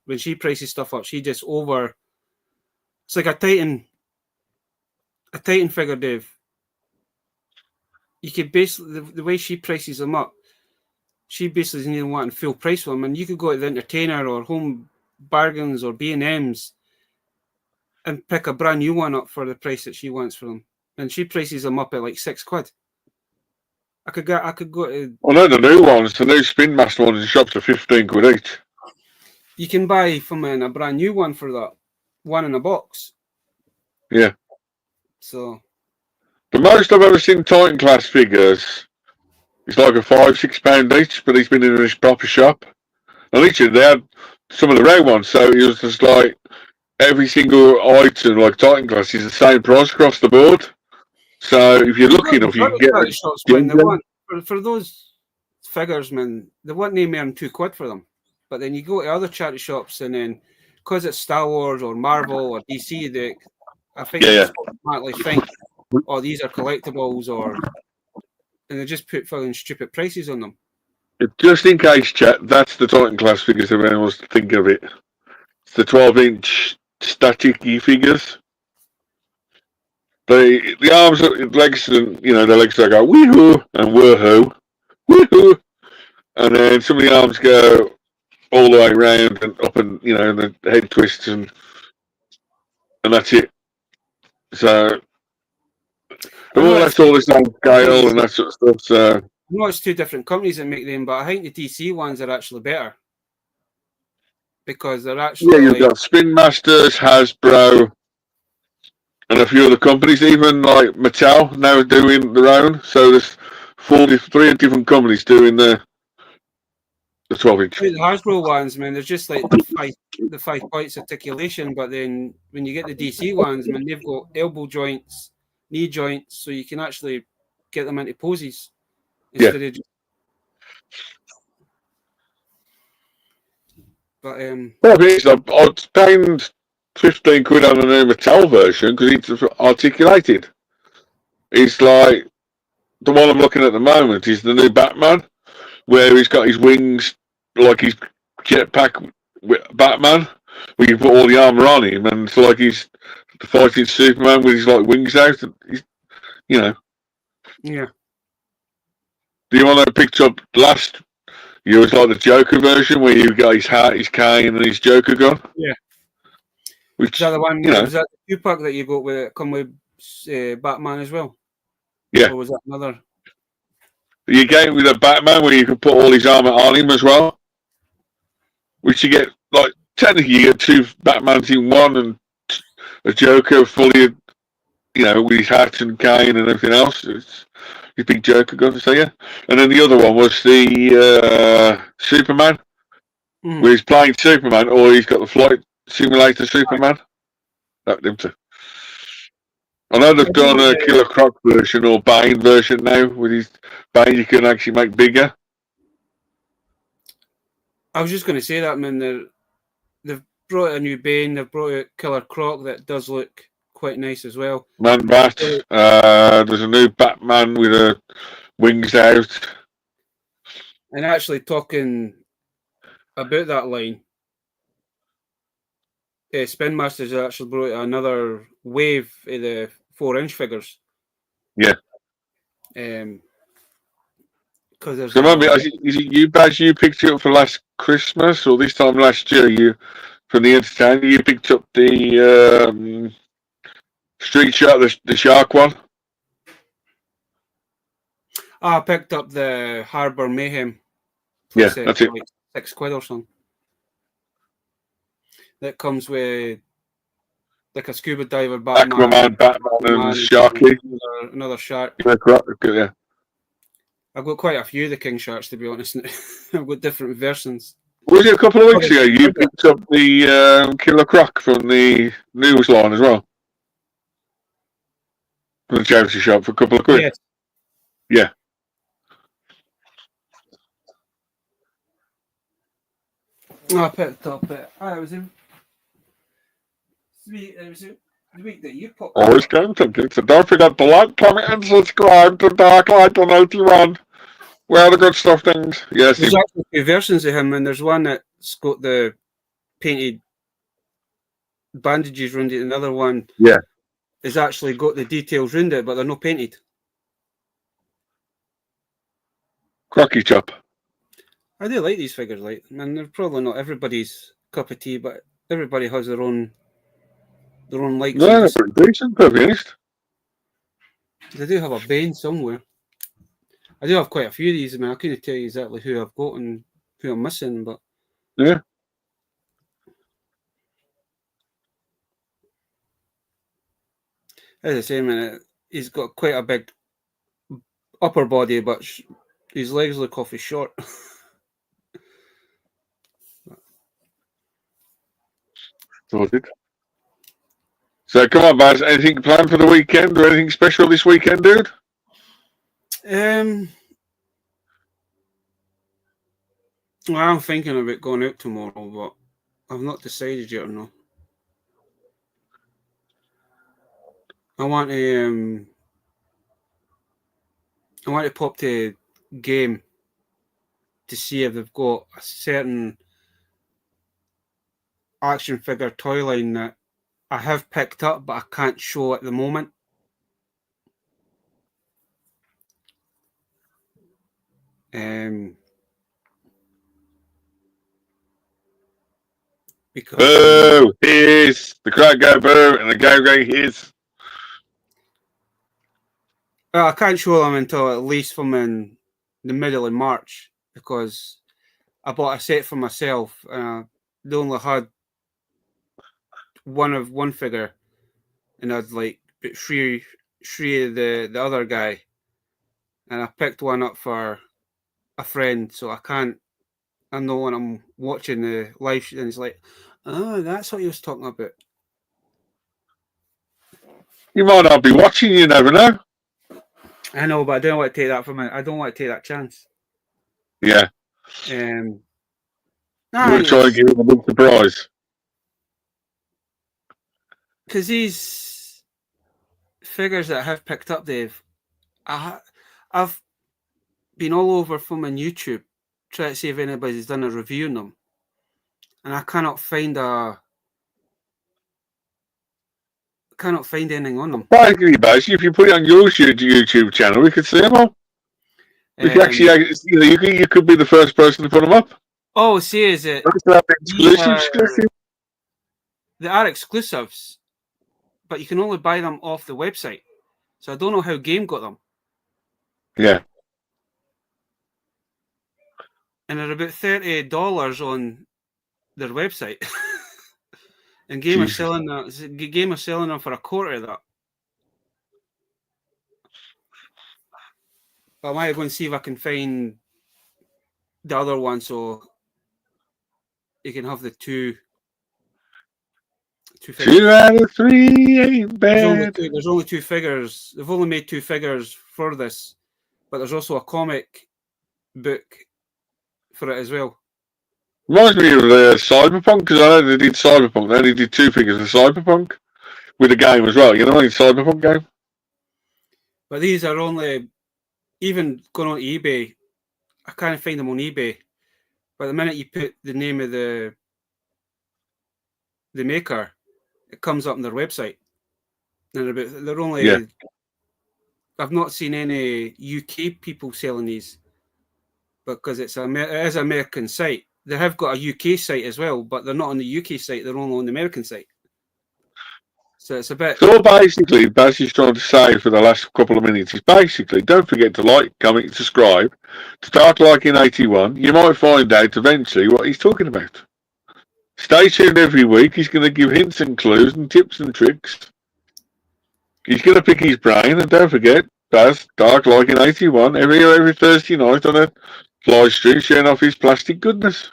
when she prices stuff up, she just it's like a Titan figure, Dave. You could basically, the way she prices them up, she basically isn't even wanting full price for them. And you could go to the Entertainer or Home Bargains or B&M's and pick a brand new one up for the price that she wants for them. And she prices them up at like 6 quid. I could go to... I know the new ones, the new Spin Master ones in shops are 15 quid each. You can buy from a brand new one for that. One in a box. Yeah. So... The most I've ever seen Titan class figures is like a £5-6 each, but he's been in his proper shop. And literally they had some of the rare ones, so it was just like every single item, like Titan class, is the same price across the board. So if you're lucky enough, you can get shops, for those figures, man, they want to earn 2 quid for them. But then you go to other charity shops, and then because it's Star Wars or Marvel or DC, I think they just automatically think, "Oh, these are collectibles," and they just put fucking stupid prices on them. Just in case, chat, that's the Titan class figures if anyone wants to think of it. It's the 12-inch static figures. The arms, legs, and the legs go woohoo and woohoo, woohoo, and then some of the arms go all the way around and up, and the head twists, and that's it. So that's all this on scale and that sort of stuff. So I know it's two different companies that make them, but I think the DC ones are actually better because they're actually you've got Spin Masters, Hasbro, and a few other companies, even like Mattel now doing their own. So there's 43 different companies doing the 12-inch. The Hasbro ones, man, they're just like the 5 points articulation. But then when you get the DC ones, man, they've got elbow joints, knee joints, so you can actually get them into poses instead of just... But I'd spend 15 quid on a new Mattel version because it's articulated. It's like the one I'm looking at the moment is the new Batman, where he's got his wings like his jetpack Batman, where you put all the armor on him, and it's like he's fighting Superman with his like wings out. Yeah. Do you want to pick up last? It was like the Joker version where you got his hat, his cane, and his Joker gun. Yeah. Which, is that the one? Was that the 2-pack that you got with it come with Batman as well? Yeah. Or was that another? You get with a Batman where you can put all his armor on him as well. Which you get, like, technically you get 2 Batmans in one, and a Joker fully, with his hat and cane and everything else. It's his big Joker gun, so yeah. And then the other one was the Superman, where he's playing Superman, or he's got the flight simulator Superman. Them two. I know they've done a Killer Croc version or Bane version now. With his Bane, you can actually make bigger. I was just going to say that, man. They've brought a new Bane. They've brought out Killer Croc that does look quite nice as well. Man Bat. There's a new Batman with wings out. And actually talking about that line, Spin Masters actually brought out another wave of the 4-inch figures. Yeah. Because there's So remember, is it you, Baz, you picked it up for last Christmas or this time last year? You from the entertainer, you picked up the Street Shark, the shark one. I picked up the Harbour Mayhem. Yeah, that's it. Like £6 or something. That comes with like a scuba diver, Aquaman, Batman, and Sharky. Another shark. Yeah. I've got quite a few of the King Sharks, to be honest. I've got different versions. Was it a couple of weeks ago you picked up the Killer Croc from the news line as well? From the charity shop for a couple of quid? Yes. Yeah. I picked up it. It was the week that you popped. Always game tickets. So don't forget to like, comment, and subscribe to Darklycan81. Where the good stuff things. Yes. There's actually two versions of him, and there's one that's got the painted bandages around it, and the other one is actually got the details around it, but they're not painted. Crocky chop. I do like these figures, like, and they're probably not everybody's cup of tea, but everybody has their own likes. No, they're pretty decent, to be honest. They do have a Bane somewhere. I do have quite a few of these. I mean, I couldn't tell you exactly who I've got and who I'm missing, but yeah. As I say, man, he's got quite a big upper body, but his legs look awfully short. Sorted. So come on, Baz. Anything planned for the weekend or anything special this weekend, dude? Well, I'm thinking about going out tomorrow, but I've not decided yet or no. I want to pop to Game to see if they've got a certain action figure toy line that I have picked up, but I can't show at the moment. Because boo! Hiss! The crowd go boo, and the go hiss. Well, I can't show them until at least from in the middle of March, because I bought a set for myself. They only had one figure, and I'd like three of the other guy, and I picked one up for a friend, so I can't. I know when I'm watching the live, and it's like, oh, that's what he was talking about. You might not be watching. You never know. I know, but I don't want to take that from it. I don't want to take that chance. Yeah. I'm going to try and give him a big surprise. Because these figures that I have picked up, Dave, I've been all over from on YouTube trying to see if anybody's done a review on them, and I cannot find anything on them. Basically, if you put it on your YouTube channel, we could see them all. We could actually, you could be the first person to put them up. Oh, see, is it? Exclusive. They are exclusives, but you can only buy them off the website. So I don't know how Game got them. Yeah. And they're about $30 on their website. And Game are selling them for a quarter of that. But I might go and see if I can find the other one, so you can have the two figures. 2 out of 3 ain't bad. There's only 2 figures. They've only made 2 figures for this, but there's also a comic book for it as well. Reminds me of Cyberpunk, because I know they did Cyberpunk. They only did 2 figures of Cyberpunk. with a game as well. You know, in Cyberpunk game. But these are only, even going on eBay, I can't find them on eBay. But the minute you put the name of the maker, it comes up on their website. And they're only. Yeah. I've not seen any UK people selling these, because it is an American site. They have got a UK site as well, but they're not on the UK site. They're only on the American site. So it's a bit. So basically, Baz is trying to say for the last couple of minutes is basically don't forget to like, comment, subscribe to Darklycan81. You might find out eventually what he's talking about. Stay tuned every week. He's going to give hints and clues and tips and tricks. He's going to pick his brain, and don't forget, Baz, Darklycan81, every Thursday night on a live stream, showing off his plastic goodness.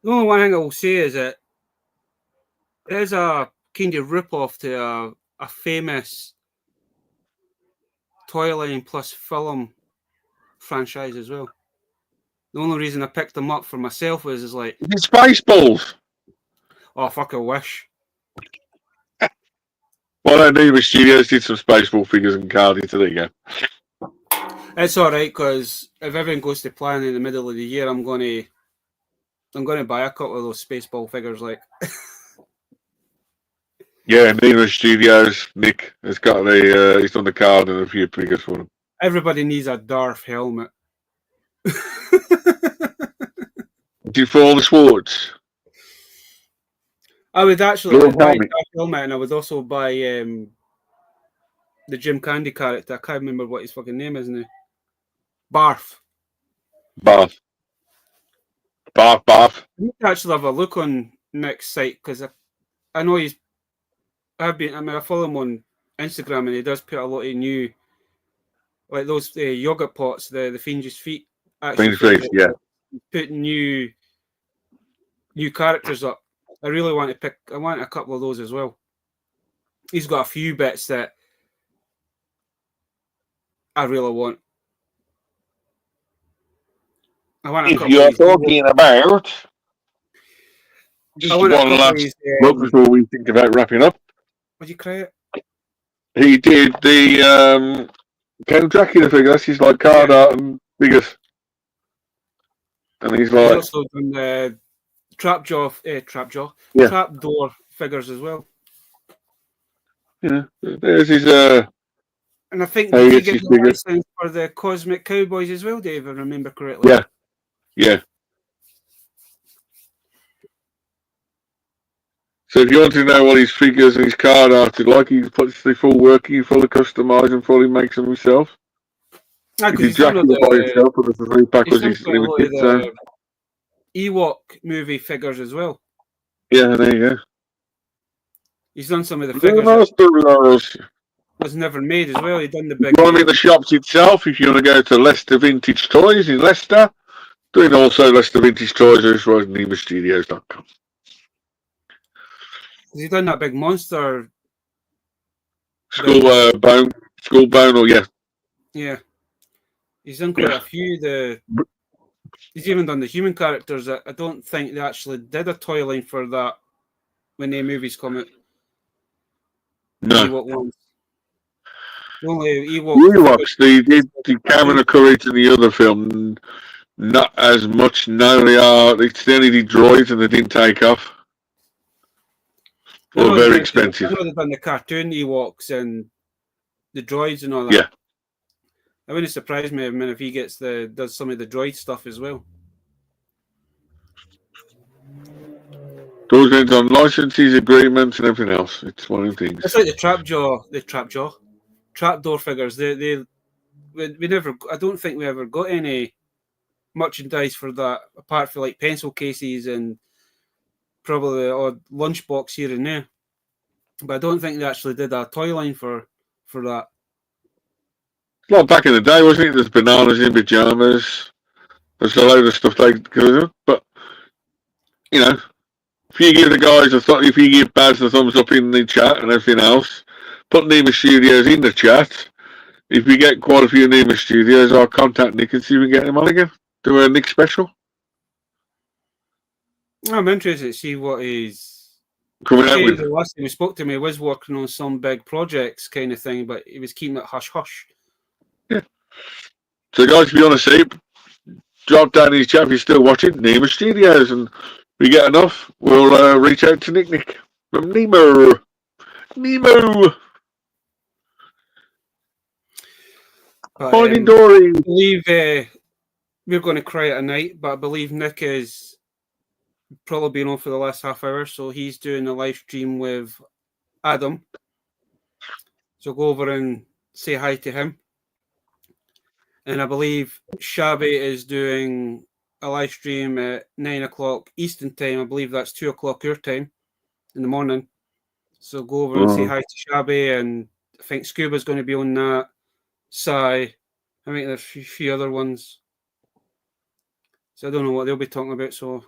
The only one thing I will say is that there's a kind of rip-off to a famous toy line plus film franchise as well. The only reason I picked them up for myself is like... It's Spaceballs. Oh, fuck, I wish. Well, I know Studios did some Spaceball figures and cards, so there you go. It's all right, because if everything goes to plan in the middle of the year, I'm going to buy a couple of those Spaceball figures, like... Yeah, Nemo Studios. Nick has got he's done the card and a few figures for them. Everybody needs a Darth helmet. Do you follow the Swords? I would actually Lord buy a Helmet. Darth helmet, and I would also buy the Jim Candy character. I can't remember what his fucking name is now. Barf. Bath. I need to actually have a look on Nick's site, because I know he's... I follow him on Instagram, and he does put a lot of new, like those yogurt pots, the Fiend's Feet. Fiend's Feet, yeah. Put new characters up. I really want to I want a couple of those as well. He's got a few bits that I really want. I want a If couple you're of talking about... Just one last look before we think about wrapping up. Would you cry it? He did the Count Dracula figure. That's his like card art and figures. And he's like... He's also done the trapdoor figures as well. Yeah, there's his... And I think he gets the license for the Cosmic Cowboys as well, Dave, if I remember correctly. Yeah. Yeah. So if you want to know what his figures and his card art is like, he puts the full working, he fully customised and fully makes them himself. If he's Dracula by himself, but there's a 3-pack was his limited. The Ewok movie figures as well. Yeah, there you go. He's done some of the figures that was never made as well. He's done the big... I'm in the shops itself, if you want to go to Leicester Vintage Toys in Leicester, doing also Leicester Vintage Toys as well as NemaStudios.com. He's done that big monster. Skull bone, or yeah. Yeah. He's done quite a few. He's even done the human characters. I don't think they actually did a toy line for that when the movies come out. No. Ewok ones. Only Ewoks, they did the Cameron of Courage in the other film. Not as much. No, they are. It's only the droids and they didn't take off. Well, very expensive. I know they've done the cartoon Ewoks and the droids and all that. Yeah. It wouldn't surprise me if he does some of the droid stuff as well. Those things on licenses, agreements, and everything else. It's one of the things. It's like the trapdoor figures. We never. I don't think we ever got any merchandise for that, apart from like pencil cases and probably the odd lunchbox here and there. But I don't think they actually did a toy line for that. Well, back in the day, wasn't it? There's bananas in pajamas. There's a load of stuff they could, but you know, if you give the guys if you give Baz the thumbs up in the chat and everything else, put Nema Studios in the chat. If we get quite a few Nema Studios, I'll contact Nick and see if we can get him on again. Do a Nick special. I'm interested to see what his coming out The with. last time he spoke to me, he was working on some big projects kind of thing, but he was keeping it hush hush. Yeah. So guys, if you want to see it, drop down in the chat if you're still watching. Nemo Studios, and if we get enough, we'll reach out to Nick from Nemo. Finding Dory. I believe we're going to cry at a night, but I believe Nick is probably been on for the last half hour, so he's doing a live stream with Adam. So go over and say hi to him. And I believe Shabby is doing a live stream at 9 o'clock Eastern time. I believe that's 2 o'clock your time in the morning. So go over and say hi to Shabby, and I think Scuba's going to be on that. Sai, I think there's a few other ones. So I don't know what they'll be talking about. So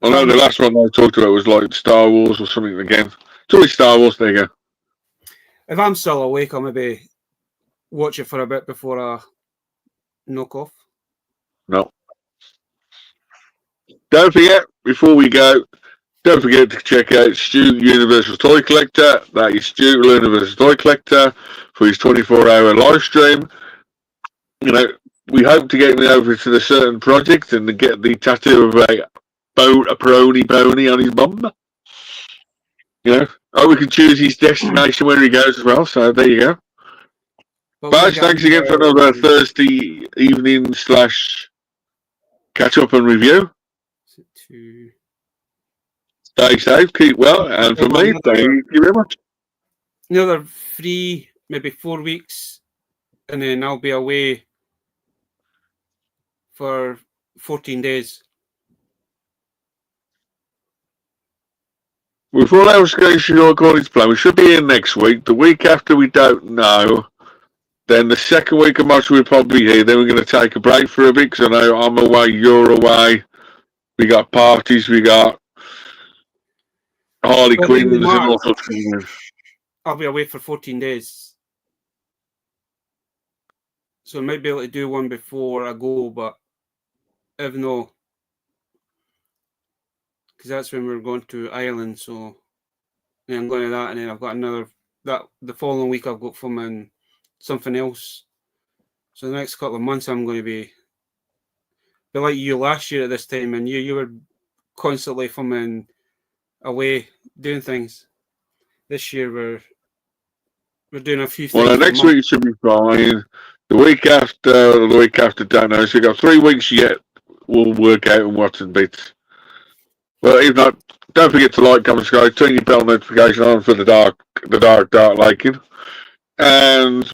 I know the last one I talked about was like Star Wars or something again. It's always Star Wars. There you go. If I'm still awake, I'll maybe watch it for a bit before I knock off. No. Don't forget, before we go, don't forget to check out Stu Universal Toy Collector. That is Stu Universal Toy Collector for his 24-hour live stream. You know, we hope to get him over to the certain project and to get the tattoo of a pony pony on his bum. You know, or we can choose his destination where he goes as well. So there you go. Baz, thanks again for another Thursday evening / catch up and review. Stay safe, keep well, and for me, thank you very much. Another 3, maybe 4 weeks, and then I'll be away for 14 days. With all else going according to plan, we should be in next week. The week after, we don't know. Then the second week of March, we'll probably be here. Then we're going to take a break for a bit because I know I'm away, you're away. We got parties, we got Harley Quinns and all sorts of things. I'll be away for 14 days. So I might be able to do one before I go, but if no, because that's when we're going to Ireland. So then I'm going to that, and then I've got another, that the following week I've got filming something else. So the next couple of months I'm going to be like you last year at this time, and you were constantly filming away doing things. This year we're doing a few things. Well, next week should be fine. The week after, don't know. So we've got 3 weeks yet. We'll work out and watch some bits. Well, if not, don't forget to like, comment, subscribe, turn your bell notification on for the Darklycan, and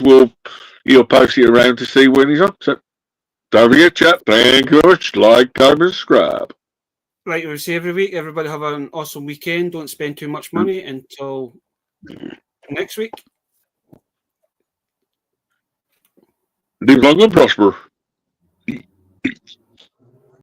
you'll post it around to see when he's on. So don't forget, chat. Thank you very much. Like, comment, subscribe. Like we say every week, everybody have an awesome weekend. Don't spend too much money until next week. Live long and prosper.